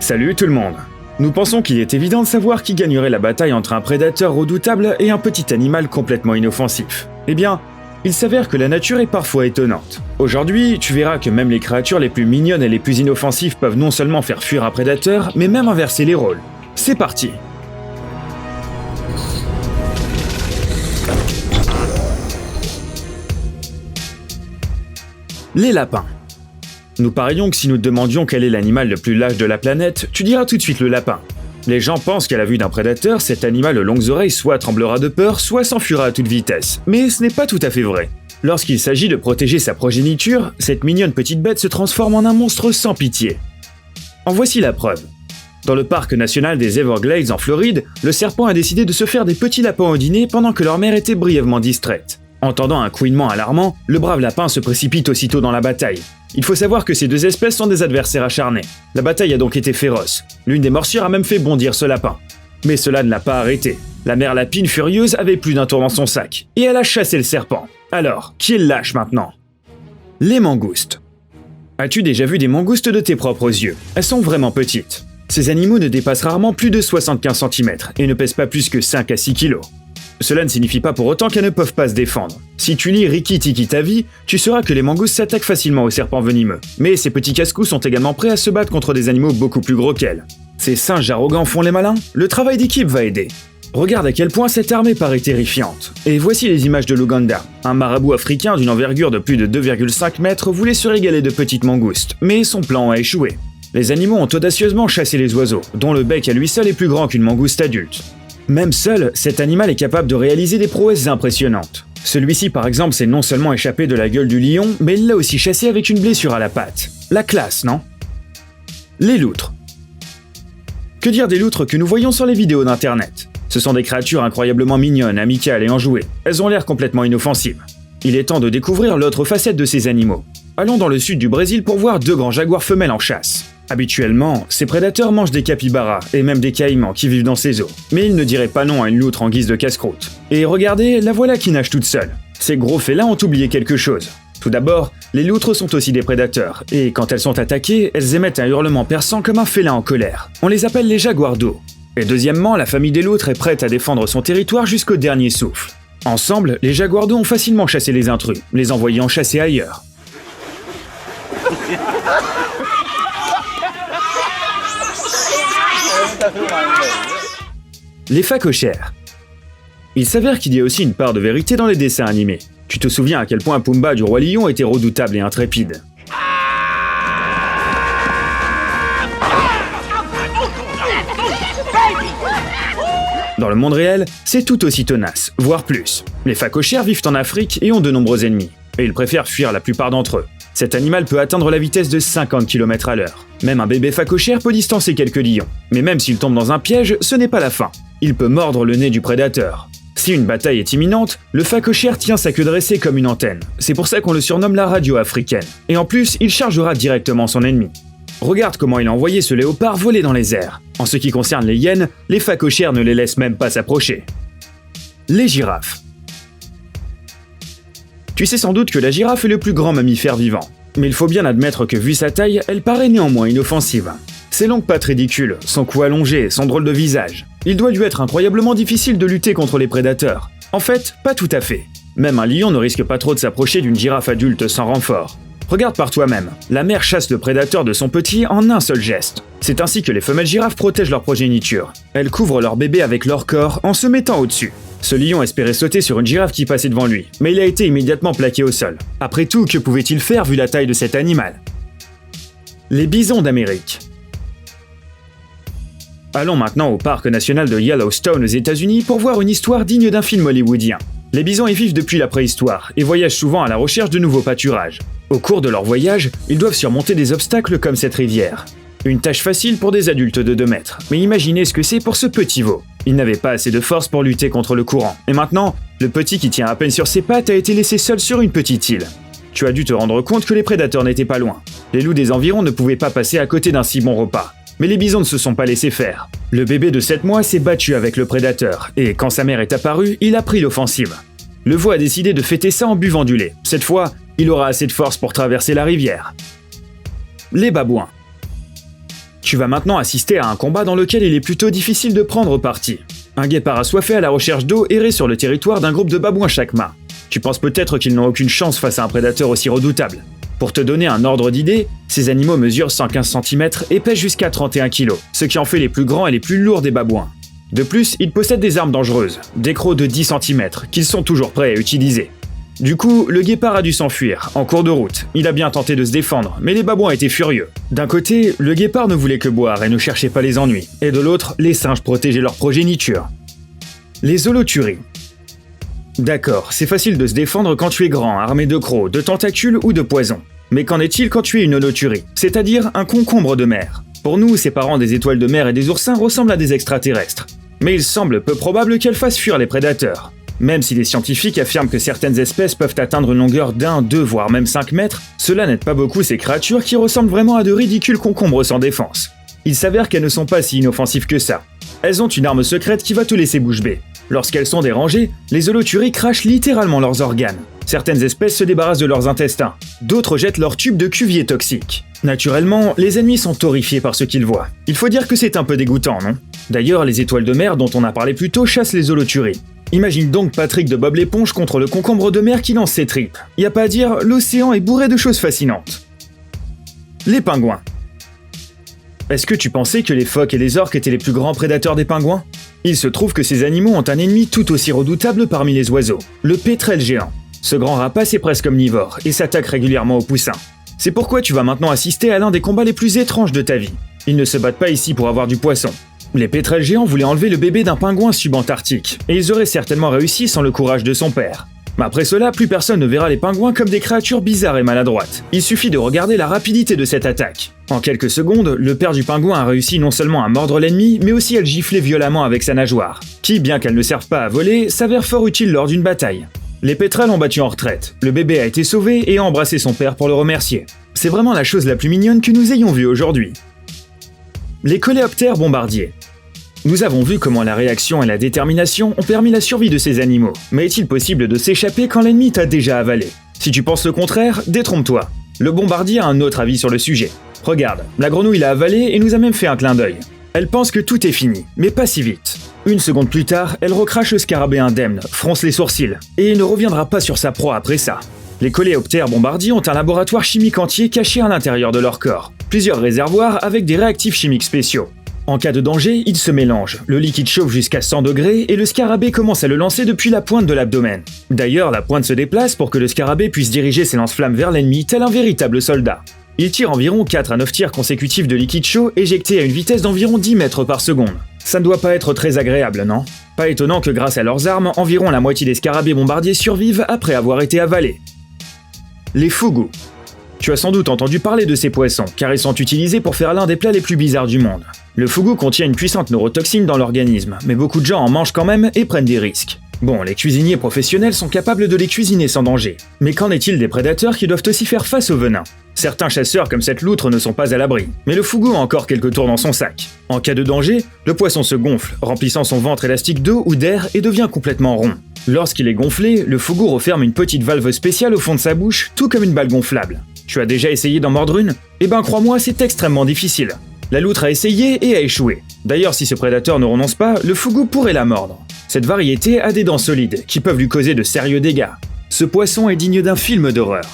Salut tout le monde. Nous pensons qu'il est évident de savoir qui gagnerait la bataille entre un prédateur redoutable et un petit animal complètement inoffensif. Eh bien, il s'avère que la nature est parfois étonnante. Aujourd'hui, tu verras que même les créatures les plus mignonnes et les plus inoffensives peuvent non seulement faire fuir un prédateur, mais même inverser les rôles. C'est parti! Les lapins. Nous parions que si nous te demandions quel est l'animal le plus lâche de la planète, tu diras tout de suite le lapin. Les gens pensent qu'à la vue d'un prédateur, cet animal aux longues oreilles soit tremblera de peur, soit s'enfuira à toute vitesse. Mais ce n'est pas tout à fait vrai. Lorsqu'il s'agit de protéger sa progéniture, cette mignonne petite bête se transforme en un monstre sans pitié. En voici la preuve. Dans le parc national des Everglades en Floride, le serpent a décidé de se faire des petits lapins au dîner pendant que leur mère était brièvement distraite. Entendant un couinement alarmant, le brave lapin se précipite aussitôt dans la bataille. Il faut savoir que ces deux espèces sont des adversaires acharnés. La bataille a donc été féroce. L'une des morsures a même fait bondir ce lapin. Mais cela ne l'a pas arrêté. La mère lapine furieuse avait plus d'un tour dans son sac. Et elle a chassé le serpent. Alors, qui est le lâche maintenant? Les mangoustes. As-tu déjà vu des mangoustes de tes propres yeux? Elles sont vraiment petites. Ces animaux ne dépassent rarement plus de 75 cm et ne pèsent pas plus que 5 à 6 kg. Cela ne signifie pas pour autant qu'elles ne peuvent pas se défendre. Si tu lis Rikki Tikki Tavi, tu sauras que les mangoustes s'attaquent facilement aux serpents venimeux. Mais ces petits casse-cous sont également prêts à se battre contre des animaux beaucoup plus gros qu'elles. Ces singes arrogants font les malins? Le travail d'équipe va aider. Regarde à quel point cette armée paraît terrifiante. Et voici les images de l'Ouganda. Un marabout africain d'une envergure de plus de 2,5 mètres voulait se régaler de petites mangoustes, mais son plan a échoué. Les animaux ont audacieusement chassé les oiseaux, dont le bec à lui seul est plus grand qu'une mangouste adulte. Même seul, cet animal est capable de réaliser des prouesses impressionnantes. Celui-ci par exemple s'est non seulement échappé de la gueule du lion, mais il l'a aussi chassé avec une blessure à la patte. La classe, non? Les loutres. Que dire des loutres que nous voyons sur les vidéos d'internet? Ce sont des créatures incroyablement mignonnes, amicales et enjouées. Elles ont l'air complètement inoffensives. Il est temps de découvrir l'autre facette de ces animaux. Allons dans le sud du Brésil pour voir deux grands jaguars femelles en chasse. Habituellement, ces prédateurs mangent des capybaras et même des caïmans qui vivent dans ces eaux. Mais ils ne diraient pas non à une loutre en guise de casse-croûte. Et regardez, la voilà qui nage toute seule. Ces gros félins ont oublié quelque chose. Tout d'abord, les loutres sont aussi des prédateurs, et quand elles sont attaquées, elles émettent un hurlement perçant comme un félin en colère. On les appelle les jaguars d'eau. Et deuxièmement, la famille des loutres est prête à défendre son territoire jusqu'au dernier souffle. Ensemble, les jaguars d'eau ont facilement chassé les intrus, les envoyant chasser ailleurs. Les phacochères. Il s'avère qu'il y a aussi une part de vérité dans les dessins animés. Tu te souviens à quel point Pumba du Roi Lion était redoutable et intrépide. Dans le monde réel, c'est tout aussi tenace, voire plus. Les phacochères vivent en Afrique et ont de nombreux ennemis. Et ils préfèrent fuir la plupart d'entre eux. Cet animal peut atteindre la vitesse de 50 km/h. Même un bébé phacochère peut distancer quelques lions. Mais même s'il tombe dans un piège, ce n'est pas la fin. Il peut mordre le nez du prédateur. Si une bataille est imminente, le phacochère tient sa queue dressée comme une antenne. C'est pour ça qu'on le surnomme la radio africaine. Et en plus, il chargera directement son ennemi. Regarde comment il a envoyé ce léopard voler dans les airs. En ce qui concerne les hyènes, les phacochères ne les laissent même pas s'approcher. Les girafes. Tu sais sans doute que la girafe est le plus grand mammifère vivant. Mais il faut bien admettre que vu sa taille, elle paraît néanmoins inoffensive. Ses longues pattes ridicules, son cou allongé, son drôle de visage. Il doit lui être incroyablement difficile de lutter contre les prédateurs. En fait, pas tout à fait. Même un lion ne risque pas trop de s'approcher d'une girafe adulte sans renfort. Regarde par toi-même, la mère chasse le prédateur de son petit en un seul geste. C'est ainsi que les femelles girafes protègent leur progéniture. Elles couvrent leur bébé avec leur corps en se mettant au-dessus. Ce lion espérait sauter sur une girafe qui passait devant lui, mais il a été immédiatement plaqué au sol. Après tout, que pouvait-il faire vu la taille de cet animal? Les bisons d'Amérique. Allons maintenant au parc national de Yellowstone aux États-Unis pour voir une histoire digne d'un film hollywoodien. Les bisons y vivent depuis la préhistoire et voyagent souvent à la recherche de nouveaux pâturages. Au cours de leur voyage, ils doivent surmonter des obstacles comme cette rivière. Une tâche facile pour des adultes de 2 mètres, mais imaginez ce que c'est pour ce petit veau. Il n'avait pas assez de force pour lutter contre le courant. Et maintenant, le petit qui tient à peine sur ses pattes a été laissé seul sur une petite île. Tu as dû te rendre compte que les prédateurs n'étaient pas loin. Les loups des environs ne pouvaient pas passer à côté d'un si bon repas. Mais les bisons ne se sont pas laissés faire. Le bébé de 7 mois s'est battu avec le prédateur, et quand sa mère est apparue, il a pris l'offensive. Le veau a décidé de fêter ça en buvant du lait. Cette fois, il aura assez de force pour traverser la rivière. Les babouins. Tu vas maintenant assister à un combat dans lequel il est plutôt difficile de prendre parti. Un guépard assoiffé à la recherche d'eau errait sur le territoire d'un groupe de babouins chacma. Tu penses peut-être qu'ils n'ont aucune chance face à un prédateur aussi redoutable. Pour te donner un ordre d'idée, ces animaux mesurent 115 cm et pèsent jusqu'à 31 kg, ce qui en fait les plus grands et les plus lourds des babouins. De plus, ils possèdent des armes dangereuses, des crocs de 10 cm, qu'ils sont toujours prêts à utiliser. Du coup, le guépard a dû s'enfuir, en cours de route. Il a bien tenté de se défendre, mais les babouins étaient furieux. D'un côté, le guépard ne voulait que boire et ne cherchait pas les ennuis, et de l'autre, les singes protégeaient leur progéniture. Les holoturies. D'accord, c'est facile de se défendre quand tu es grand, armé de crocs, de tentacules ou de poisons. Mais qu'en est-il quand tu es une holoturie, c'est-à-dire un concombre de mer? Pour nous, ces parents des étoiles de mer et des oursins ressemblent à des extraterrestres. Mais il semble peu probable qu'elles fassent fuir les prédateurs. Même si les scientifiques affirment que certaines espèces peuvent atteindre une longueur d'1, 2, voire même 5 mètres, cela n'aide pas beaucoup ces créatures qui ressemblent vraiment à de ridicules concombres sans défense. Il s'avère qu'elles ne sont pas si inoffensives que ça. Elles ont une arme secrète qui va te laisser bouche bée. Lorsqu'elles sont dérangées, les holoturies crachent littéralement leurs organes. Certaines espèces se débarrassent de leurs intestins, d'autres jettent leurs tubes de cuvier toxiques. Naturellement, les ennemis sont horrifiés par ce qu'ils voient. Il faut dire que c'est un peu dégoûtant, non? D'ailleurs, les étoiles de mer dont on a parlé plus tôt chassent les holoturies. Imagine donc Patrick de Bob l'éponge contre le concombre de mer qui lance ses tripes. Y a pas à dire, l'océan est bourré de choses fascinantes. Les pingouins. Est-ce que tu pensais que les phoques et les orques étaient les plus grands prédateurs des pingouins? Il se trouve que ces animaux ont un ennemi tout aussi redoutable parmi les oiseaux, le pétrel géant. Ce grand rapace est presque omnivore et s'attaque régulièrement aux poussins. C'est pourquoi tu vas maintenant assister à l'un des combats les plus étranges de ta vie. Ils ne se battent pas ici pour avoir du poisson. Les pétrels géants voulaient enlever le bébé d'un pingouin subantarctique, et ils auraient certainement réussi sans le courage de son père. Mais après cela, plus personne ne verra les pingouins comme des créatures bizarres et maladroites. Il suffit de regarder la rapidité de cette attaque. En quelques secondes, le père du pingouin a réussi non seulement à mordre l'ennemi, mais aussi à le gifler violemment avec sa nageoire, qui, bien qu'elle ne serve pas à voler, s'avère fort utile lors d'une bataille. Les pétrels ont battu en retraite, le bébé a été sauvé et a embrassé son père pour le remercier. C'est vraiment la chose la plus mignonne que nous ayons vue aujourd'hui. Les coléoptères bombardiers. Nous avons vu comment la réaction et la détermination ont permis la survie de ces animaux. Mais est-il possible de s'échapper quand l'ennemi t'a déjà avalé? Si tu penses le contraire, détrompe-toi. Le bombardier a un autre avis sur le sujet. Regarde, la grenouille l'a avalé et nous a même fait un clin d'œil. Elle pense que tout est fini, mais pas si vite. Une seconde plus tard, elle recrache le scarabée indemne, fronce les sourcils, et ne reviendra pas sur sa proie après ça. Les coléoptères bombardiers ont un laboratoire chimique entier caché à l'intérieur de leur corps. Plusieurs réservoirs avec des réactifs chimiques spéciaux. En cas de danger, ils se mélangent, le liquide chauffe jusqu'à 100 degrés et le scarabée commence à le lancer depuis la pointe de l'abdomen. D'ailleurs, la pointe se déplace pour que le scarabée puisse diriger ses lance-flammes vers l'ennemi tel un véritable soldat. Il tire environ 4 à 9 tirs consécutifs de liquide chaud éjectés à une vitesse d'environ 10 mètres par seconde. Ça ne doit pas être très agréable, non? Pas étonnant que grâce à leurs armes, environ la moitié des scarabées bombardiers survivent après avoir été avalés. Les fugus. Tu as sans doute entendu parler de ces poissons, car ils sont utilisés pour faire l'un des plats les plus bizarres du monde. Le fugu contient une puissante neurotoxine dans l'organisme, mais beaucoup de gens en mangent quand même et prennent des risques. Bon, les cuisiniers professionnels sont capables de les cuisiner sans danger. Mais qu'en est-il des prédateurs qui doivent aussi faire face au venin? Certains chasseurs comme cette loutre ne sont pas à l'abri, mais le fugu a encore quelques tours dans son sac. En cas de danger, le poisson se gonfle, remplissant son ventre élastique d'eau ou d'air et devient complètement rond. Lorsqu'il est gonflé, le fugu referme une petite valve spéciale au fond de sa bouche, tout comme une balle gonflable. Tu as déjà essayé d'en mordre une? Eh ben crois-moi, c'est extrêmement difficile. La loutre a essayé et a échoué. D'ailleurs, si ce prédateur ne renonce pas, le fugu pourrait la mordre. Cette variété a des dents solides, qui peuvent lui causer de sérieux dégâts. Ce poisson est digne d'un film d'horreur.